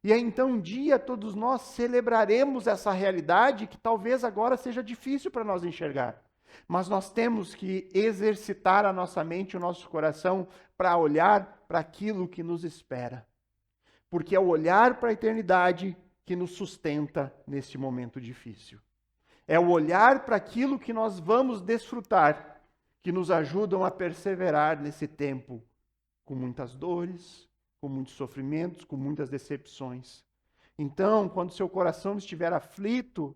E aí então um dia todos nós celebraremos essa realidade que talvez agora seja difícil para nós enxergar. Mas nós temos que exercitar a nossa mente e o nosso coração para olhar para aquilo que nos espera. Porque é o olhar para a eternidade que nos sustenta neste momento difícil. É o olhar para aquilo que nós vamos desfrutar, que nos ajudam a perseverar nesse tempo, com muitas dores, com muitos sofrimentos, com muitas decepções. Então, quando seu coração estiver aflito,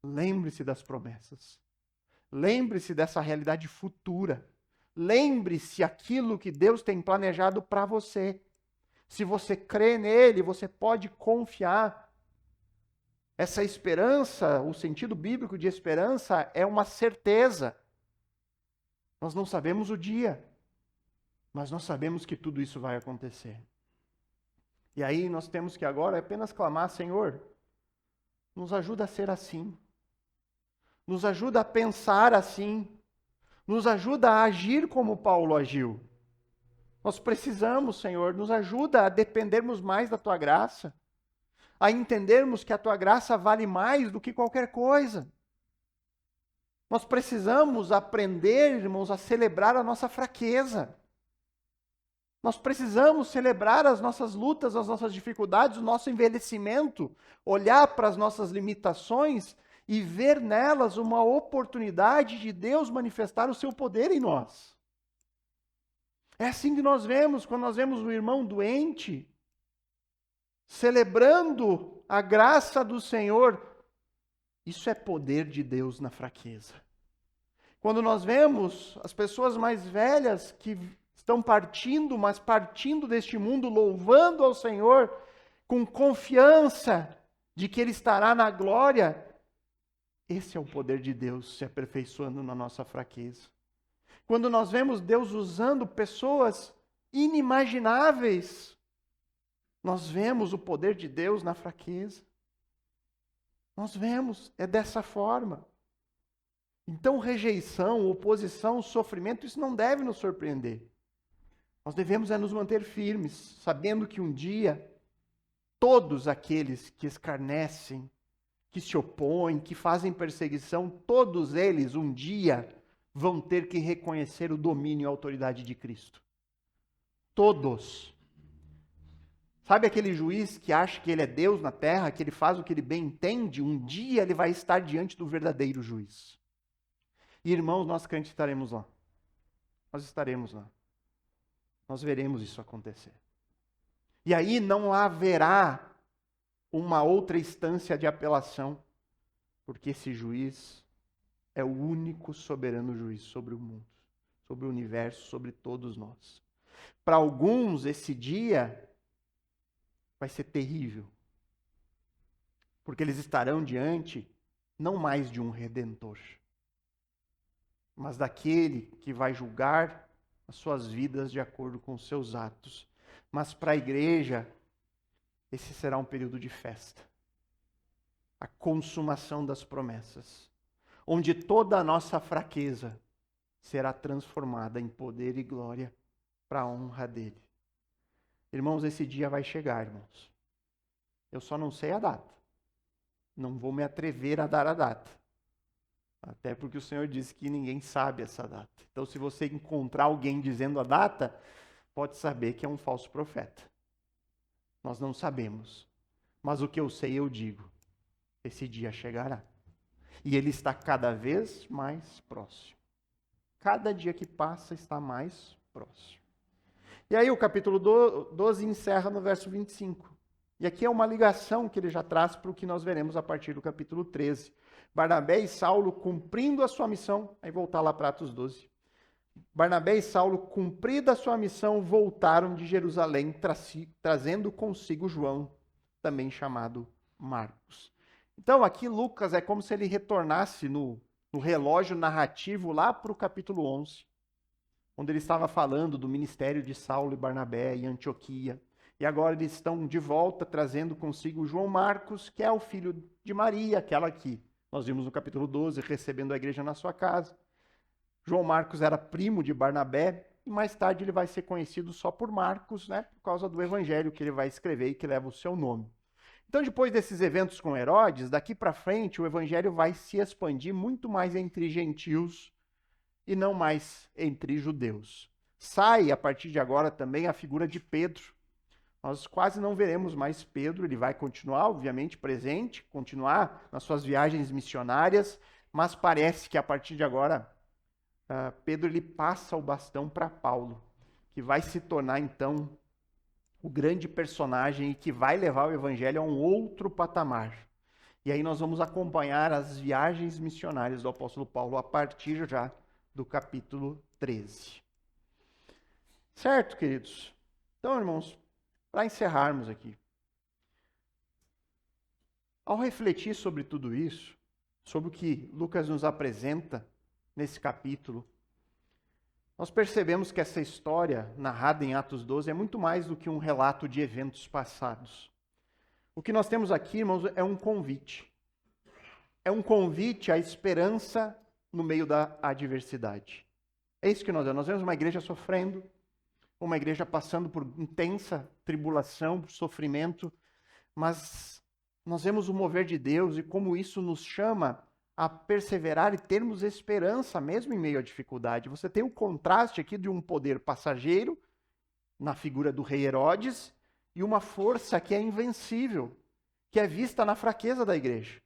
lembre-se das promessas. Lembre-se dessa realidade futura. Lembre-se aquilo que Deus tem planejado para você. Se você crê nele, você pode confiar. Essa esperança, o sentido bíblico de esperança é uma certeza. Nós não sabemos o dia, mas nós sabemos que tudo isso vai acontecer. E aí nós temos que agora apenas clamar: Senhor, nos ajuda a ser assim. Nos ajuda a pensar assim. Nos ajuda a agir como Paulo agiu. Nós precisamos, Senhor, nos ajuda a dependermos mais da Tua graça, a entendermos que a Tua graça vale mais do que qualquer coisa. Nós precisamos aprender, irmãos, a celebrar a nossa fraqueza. Nós precisamos celebrar as nossas lutas, as nossas dificuldades, o nosso envelhecimento, olhar para as nossas limitações e ver nelas uma oportunidade de Deus manifestar o seu poder em nós. É assim que nós vemos, quando nós vemos o irmão doente, celebrando a graça do Senhor. Isso é poder de Deus na fraqueza. Quando nós vemos as pessoas mais velhas que estão partindo, mas partindo deste mundo, louvando ao Senhor, com confiança de que Ele estará na glória, esse é o poder de Deus se aperfeiçoando na nossa fraqueza. Quando nós vemos Deus usando pessoas inimagináveis, nós vemos o poder de Deus na fraqueza. Nós vemos, é dessa forma. Então, rejeição, oposição, sofrimento, isso não deve nos surpreender. Nós devemos nos manter firmes, sabendo que um dia, todos aqueles que escarnecem, que se opõem, que fazem perseguição, todos eles um dia vão ter que reconhecer o domínio e a autoridade de Cristo. Todos. Sabe aquele juiz que acha que ele é Deus na terra, que ele faz o que ele bem entende? Um dia ele vai estar diante do verdadeiro juiz. E, irmãos, nós crentes estaremos lá. Nós estaremos lá. Nós veremos isso acontecer. E aí não haverá uma outra instância de apelação, porque esse juiz é o único soberano juiz sobre o mundo, sobre o universo, sobre todos nós. Para alguns, esse dia vai ser terrível, porque eles estarão diante não mais de um redentor, mas daquele que vai julgar as suas vidas de acordo com os seus atos. Mas para a igreja, esse será um período de festa, a consumação das promessas, onde toda a nossa fraqueza será transformada em poder e glória para a honra dele. Irmãos, esse dia vai chegar, irmãos. Eu só não sei a data. Não vou me atrever a dar a data. Até porque o Senhor disse que ninguém sabe essa data. Então, se você encontrar alguém dizendo a data, pode saber que é um falso profeta. Nós não sabemos. Mas o que eu sei, eu digo. Esse dia chegará. E ele está cada vez mais próximo. Cada dia que passa está mais próximo. E aí o capítulo 12 encerra no verso 25. E aqui é uma ligação que ele já traz para o que nós veremos a partir do capítulo 13. Barnabé e Saulo cumprindo a sua missão, aí voltar lá para Atos 12. Barnabé e Saulo, cumprida a sua missão, voltaram de Jerusalém, trazendo consigo João, também chamado Marcos. Então aqui Lucas é como se ele retornasse no relógio narrativo lá para o capítulo 11, onde ele estava falando do ministério de Saulo e Barnabé em Antioquia. E agora eles estão de volta trazendo consigo João Marcos, que é o filho de Maria, aquela que nós vimos no capítulo 12, recebendo a igreja na sua casa. João Marcos era primo de Barnabé, e mais tarde ele vai ser conhecido só por Marcos, né, por causa do evangelho que ele vai escrever e que leva o seu nome. Então, depois desses eventos com Herodes, daqui para frente, o evangelho vai se expandir muito mais entre gentios e não mais entre judeus. Sai, a partir de agora, também a figura de Pedro. Nós quase não veremos mais Pedro, ele vai continuar, obviamente, presente, continuar nas suas viagens missionárias, mas parece que a partir de agora, Pedro ele passa o bastão para Paulo, que vai se tornar, então, o grande personagem e que vai levar o evangelho a um outro patamar. E aí nós vamos acompanhar as viagens missionárias do apóstolo Paulo a partir já do capítulo 13. Certo, queridos? Então, irmãos, para encerrarmos aqui, ao refletir sobre tudo isso, sobre o que Lucas nos apresenta nesse capítulo, nós percebemos que essa história narrada em Atos 12 é muito mais do que um relato de eventos passados. O que nós temos aqui, irmãos, é um convite. É um convite à esperança no meio da adversidade. É isso que nós vemos. Nós vemos uma igreja sofrendo, uma igreja passando por intensa tribulação, por sofrimento, mas nós vemos o mover de Deus e como isso nos chama a perseverar e termos esperança mesmo em meio à dificuldade. Você tem o contraste aqui de um poder passageiro, na figura do rei Herodes, e uma força que é invencível, que é vista na fraqueza da igreja.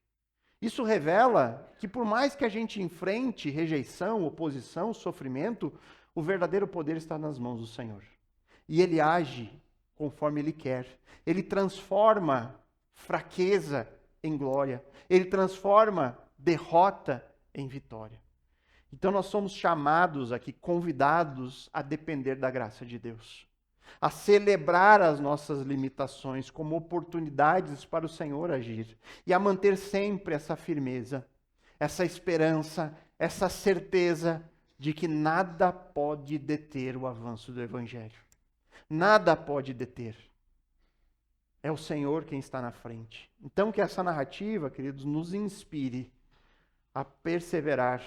Isso revela que por mais que a gente enfrente rejeição, oposição, sofrimento, o verdadeiro poder está nas mãos do Senhor. E Ele age conforme Ele quer. Ele transforma fraqueza em glória. Ele transforma derrota em vitória. Então nós somos chamados aqui, convidados a depender da graça de Deus. A celebrar as nossas limitações como oportunidades para o Senhor agir. E a manter sempre essa firmeza, essa esperança, essa certeza de que nada pode deter o avanço do Evangelho. Nada pode deter. É o Senhor quem está na frente. Então que essa narrativa, queridos, nos inspire a perseverar,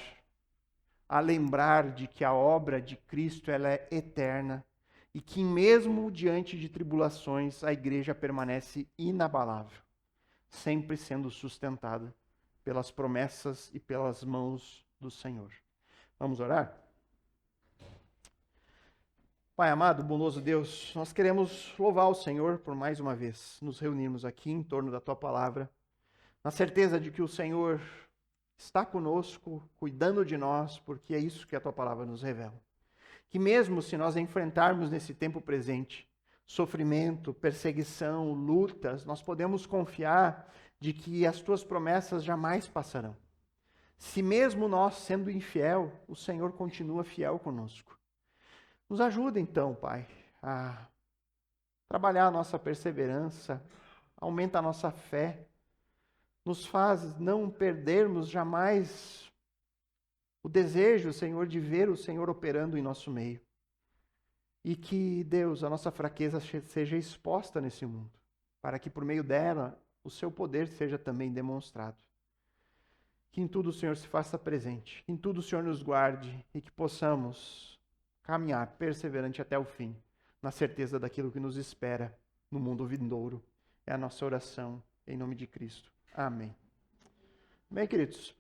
a lembrar de que a obra de Cristo ela é eterna e que mesmo diante de tribulações a igreja permanece inabalável, sempre sendo sustentada pelas promessas e pelas mãos do Senhor. Vamos orar? Pai amado, bondoso Deus, nós queremos louvar o Senhor por mais uma vez, nos reunirmos aqui em torno da Tua Palavra, na certeza de que o Senhor está conosco, cuidando de nós, porque é isso que a Tua Palavra nos revela. Que mesmo se nós enfrentarmos nesse tempo presente sofrimento, perseguição, lutas, nós podemos confiar de que as Tuas promessas jamais passarão. Se mesmo nós sendo infiel, o Senhor continua fiel conosco. Nos ajuda então, Pai, a trabalhar a nossa perseverança, aumenta a nossa fé, nos faz não perdermos jamais o desejo, Senhor, de ver o Senhor operando em nosso meio. E que, Deus, a nossa fraqueza seja exposta nesse mundo, para que por meio dela o seu poder seja também demonstrado. Que em tudo o Senhor se faça presente, que em tudo o Senhor nos guarde e que possamos caminhar perseverante até o fim, na certeza daquilo que nos espera no mundo vindouro. É a nossa oração, em nome de Cristo. Amém. Bem, queridos.